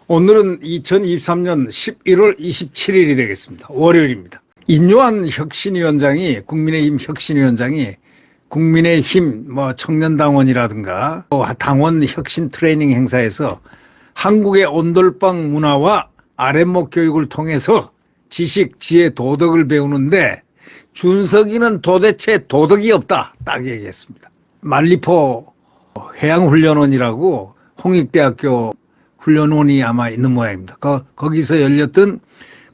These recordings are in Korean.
오늘은 2023년 11월 27일이 되겠습니다. 월요일입니다. 인요한 혁신위원장이, 국민의힘 혁신위원장이 국민의힘 청년당원이라든가 당원 혁신 트레이닝 행사에서 한국의 온돌방 문화와 아랫목 교육을 통해서 지식, 지혜, 도덕을 배우는데 준석이는 도대체 도덕이 없다. 딱 얘기했습니다. 만리포 해양훈련원이라고 홍익대학교 훈련원이 아마 있는 모양입니다. 거기서 열렸던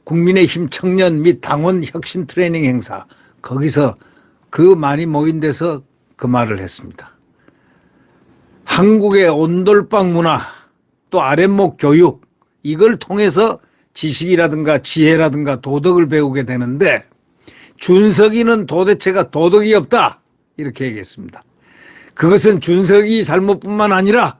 국민의힘 청년 및 당원 혁신 트레이닝 행사, 거기서 그 많이 모인 데서 그 말을 했습니다. 한국의 온돌방 문화 또 아랫목 교육, 이걸 통해서 지식이라든가 지혜라든가 도덕을 배우게 되는데 준석이는 도대체가 도덕이 없다, 이렇게 얘기했습니다. 그것은 준석이 잘못뿐만 아니라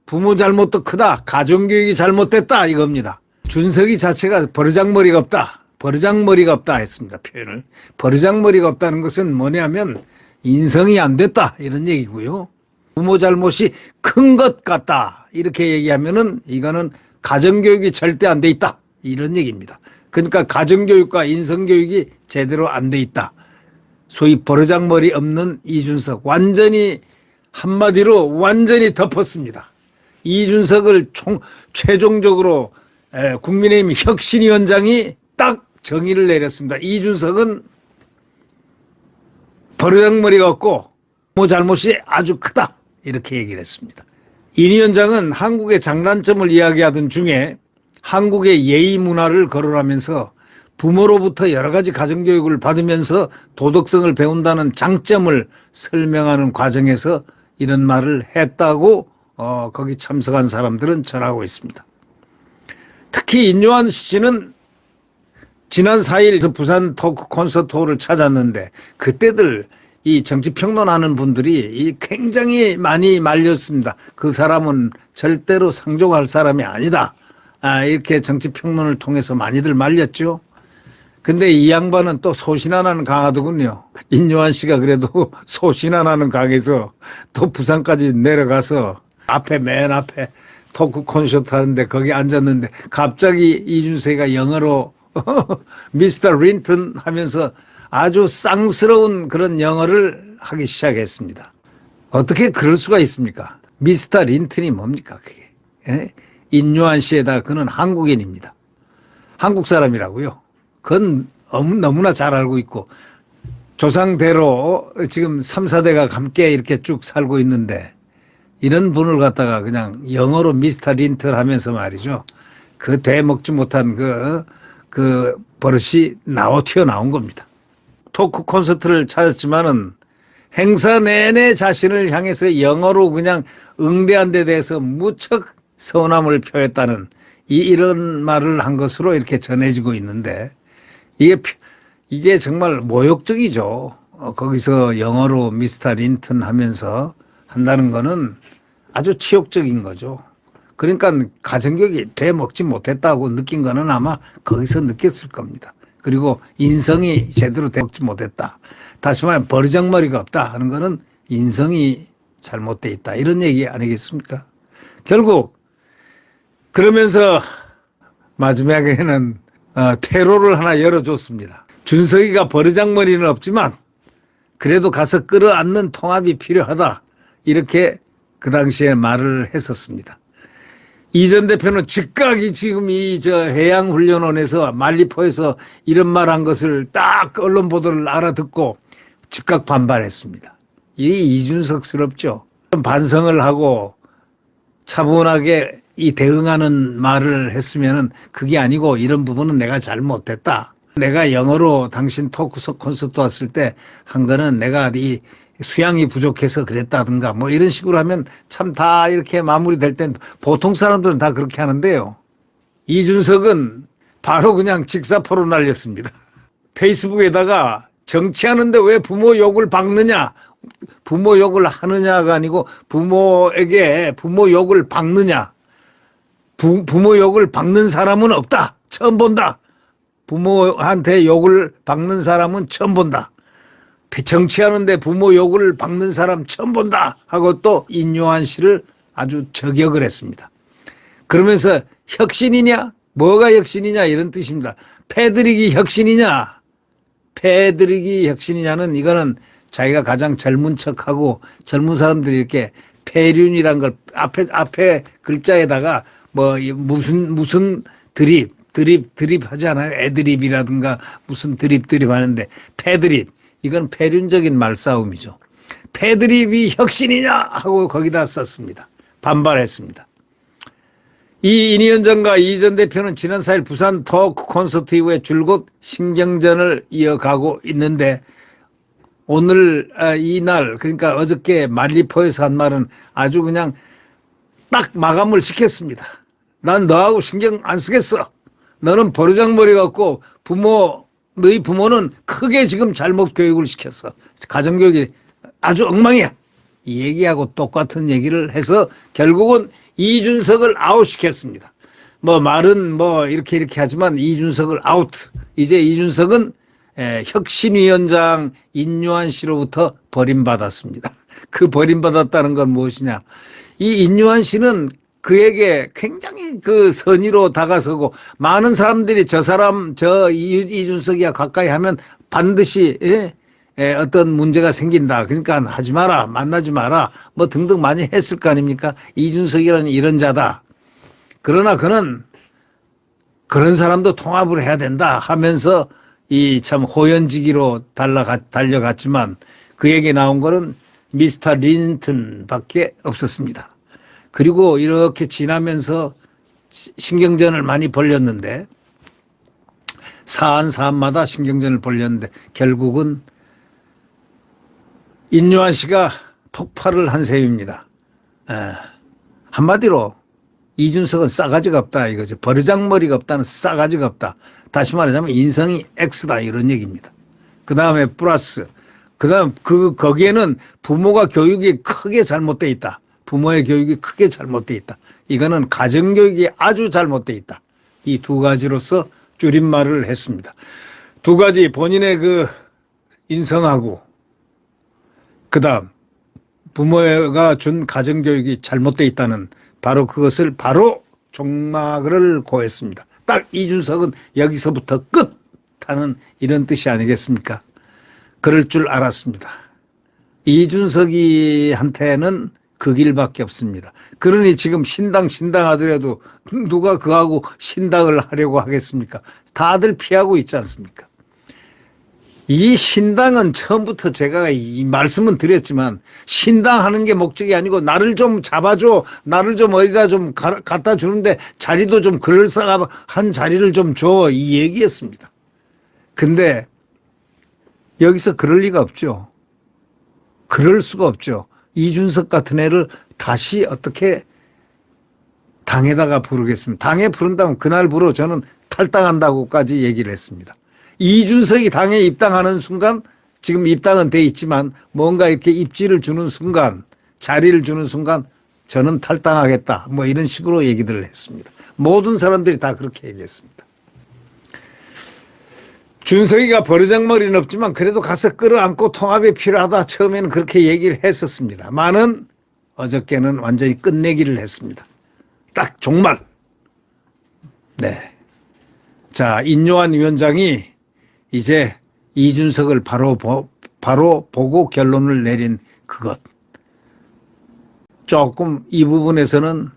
부모 잘못도 크다, 가정교육이 잘못됐다, 이겁니다. 준석이 자체가 버르장머리가 없다, 버르장머리가 없다 했습니다. 표현을. 버르장머리가 없다는 것은 뭐냐면 인성이 안 됐다, 이런 얘기고요. 부모 잘못이 큰 것 같다, 이렇게 얘기하면은 이거는 가정교육이 절대 안 돼 있다, 이런 얘기입니다. 그러니까 가정교육과 인성교육이 제대로 안 돼 있다. 소위 버르장머리 없는 이준석, 완전히 한마디로 완전히 덮었습니다. 이준석을 최종적으로 국민의힘 혁신위원장이 딱 정의를 내렸습니다. 이준석은 버르장머리가 없고 부모 잘못이 아주 크다, 이렇게 얘기를 했습니다. 이 위원장은 한국의 장단점을 이야기하던 중에 한국의 예의 문화를 거론하면서 부모로부터 여러 가지 가정교육을 받으면서 도덕성을 배운다는 장점을 설명하는 과정에서 이런 말을 했다고 거기 참석한 사람들은 전하고 있습니다. 특히 인요한 씨는 지난 4일 부산 토크 콘서트홀을 찾았는데 그때들 이 정치평론하는 분들이 굉장히 많이 말렸습니다. 그 사람은 절대로 상종할 사람이 아니다, 이렇게 정치평론을 통해서 많이들 말렸죠. 근데 이 양반은 또 소신 하나는 강하더군요. 인요한 씨가 그래도 소신 하나는 강해서 또 부산까지 내려가서 맨 앞에 토크 콘서트 하는데 거기 앉았는데 갑자기 이준석이가 영어로 미스터 린턴 하면서 아주 쌍스러운 그런 영어를 하기 시작했습니다. 어떻게 그럴 수가 있습니까? 미스터 린턴이 뭡니까 그게? 예? 인요한 씨에다 그는 한국인입니다. 한국 사람이라고요. 그건 너무나 잘 알고 있고 조상대로 지금 3, 4대가 함께 이렇게 쭉 살고 있는데 이런 분을 갖다가 그냥 영어로 미스터 린턴 하면서 말이죠. 그 되먹지 못한 그 버릇이 튀어나온 겁니다. 토크 콘서트를 찾았지만은 행사 내내 자신을 향해서 영어로 그냥 응대한 데 대해서 무척 서운함을 표했다는 이런 말을 한 것으로 이렇게 전해지고 있는데 이게 정말 모욕적이죠. 거기서 영어로 미스터 린턴 하면서 한다는 거는 아주 치욕적인 거죠. 그러니까 가정교육이 되먹지 못했다고 느낀 거는 아마 거기서 느꼈을 겁니다. 그리고 인성이 제대로 되먹지 못했다. 다시 말하면 버르장머리가 없다 하는 거는 인성이 잘못돼 있다, 이런 얘기 아니겠습니까? 결국 그러면서 마지막에는 퇴로를 하나 열어줬습니다. 준석이가 버르장머리는 없지만 그래도 가서 끌어안는 통합이 필요하다, 이렇게 그 당시에 말을 했었습니다. 이 전 대표는 즉각 지금 해양훈련원에서 만리포에서 이런 말 한 것을 딱 언론 보도를 알아듣고 즉각 반발했습니다. 이게 이준석스럽죠. 반성을 하고 차분하게 대응하는 말을 했으면은 그게 아니고 이런 부분은 내가 잘못했다. 내가 영어로 당신 토크 콘서트 왔을 때 한 거는 내가 수양이 부족해서 그랬다든가 이런 식으로 하면 참 다 이렇게 마무리될 땐 보통 사람들은 다 그렇게 하는데요. 이준석은 바로 그냥 직사포로 날렸습니다. 페이스북에다가 정치하는데 왜 부모 욕을 박느냐, 부모 욕을 하느냐가 아니고 부모에게 부모 욕을 박느냐, 부모 욕을 박는 사람은 없다, 처음 본다, 부모한테 욕을 박는 사람은 처음 본다. 정치하는데 부모 욕을 박는 사람 처음 본다 하고 또 인요한 씨를 아주 저격을 했습니다. 그러면서 혁신이냐? 뭐가 혁신이냐? 이런 뜻입니다. 패드릭이 혁신이냐? 패드릭이 혁신이냐는 이거는 자기가 가장 젊은 척하고 젊은 사람들이 이렇게 폐륜이란 걸 앞에 글자에다가 뭐 무슨 드립 하지 않아요? 애드립이라든가 무슨 드립 하는데 패드립 이건 폐륜적인 말싸움이죠. 패드립이 혁신이냐 하고 거기다 썼습니다. 반발했습니다. 이 위원장과 이 전 대표는 지난 4일 부산 토크 콘서트 이후에 줄곧 신경전을 이어가고 있는데 오늘 이날 그러니까 어저께 말리포에서 한 말은 아주 그냥 딱 마감을 시켰습니다. 난 너하고 신경 안 쓰겠어. 너는 버르장머리 같고 너희 부모는 크게 지금 잘못 교육을 시켰어. 가정교육이 아주 엉망이야. 이 얘기하고 똑같은 얘기를 해서 결국은 이준석을 아웃시켰습니다. 뭐 말은 뭐 이렇게 하지만 이준석을 아웃. 이제 이준석은 혁신위원장 인요한 씨로부터 버림받았습니다. 그 버림받았다는 건 무엇이냐. 이 인요한 씨는 그에게 굉장히 그 선의로 다가서고 많은 사람들이 이준석이야 가까이 하면 반드시 어떤 문제가 생긴다. 그러니까 하지 마라. 만나지 마라. 뭐 등등 많이 했을 거 아닙니까? 이준석이라는 이런 자다. 그러나 그는 그런 사람도 통합을 해야 된다 하면서 이 참 호연지기로 달려갔지만 그에게 나온 거는 미스터 린턴밖에 없었습니다. 그리고 이렇게 지나면서 신경전을 많이 벌였는데 사안마다 신경전을 벌였는데 결국은 인요한 씨가 폭발을 한 셈입니다. 한마디로 이준석은 싸가지가 없다 이거죠. 버르장머리가 없다는 싸가지가 없다. 다시 말하자면 인성이 X다 이런 얘기입니다. 그 다음에 플러스 그다음 거기에는 부모가 교육이 크게 잘못돼 있다. 부모의 교육이 크게 잘못돼 있다. 이거는 가정교육이 아주 잘못돼 있다. 이 두 가지로서 줄임말을 했습니다. 두 가지 본인의 그 인성하고 그다음 부모가 준 가정교육이 잘못돼 있다는 바로 그것을 바로 종막을 고했습니다. 딱 이준석은 여기서부터 끝 하는 이런 뜻이 아니겠습니까? 그럴 줄 알았습니다. 이준석이한테는 그 길밖에 없습니다. 그러니 지금 신당 하더라도 누가 그하고 신당을 하려고 하겠습니까? 다들 피하고 있지 않습니까? 이 신당은 처음부터 제가 이 말씀은 드렸지만 신당하는 게 목적이 아니고 나를 좀 잡아줘. 나를 좀 어디다 좀 갖다 주는데 자리도 좀 그럴싸한 자리를 좀 줘. 이 얘기였습니다. 근데 여기서 그럴 리가 없죠. 그럴 수가 없죠. 이준석 같은 애를 다시 어떻게 당에다가 부르겠습니다. 당에 부른다면 그날 부러 저는 탈당한다고까지 얘기를 했습니다. 이준석이 당에 입당하는 순간 지금 입당은 돼 있지만 뭔가 이렇게 입지를 주는 순간 자리를 주는 순간 저는 탈당하겠다. 뭐 이런 식으로 얘기들을 했습니다. 모든 사람들이 다 그렇게 얘기했습니다. 준석이가 버르장머리는 없지만 그래도 가서 끌어안고 통합이 필요하다. 처음에는 그렇게 얘기를 했었습니다만은 어저께는 완전히 끝내기를 했습니다. 딱 종말. 네. 자, 인요한 위원장이 이제 이준석을 바로 보고 결론을 내린 그것. 조금 이 부분에서는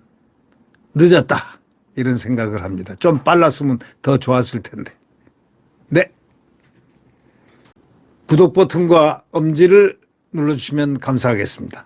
늦었다. 이런 생각을 합니다. 좀 빨랐으면 더 좋았을 텐데. 네. 구독 버튼과 엄지를 눌러주시면 감사하겠습니다.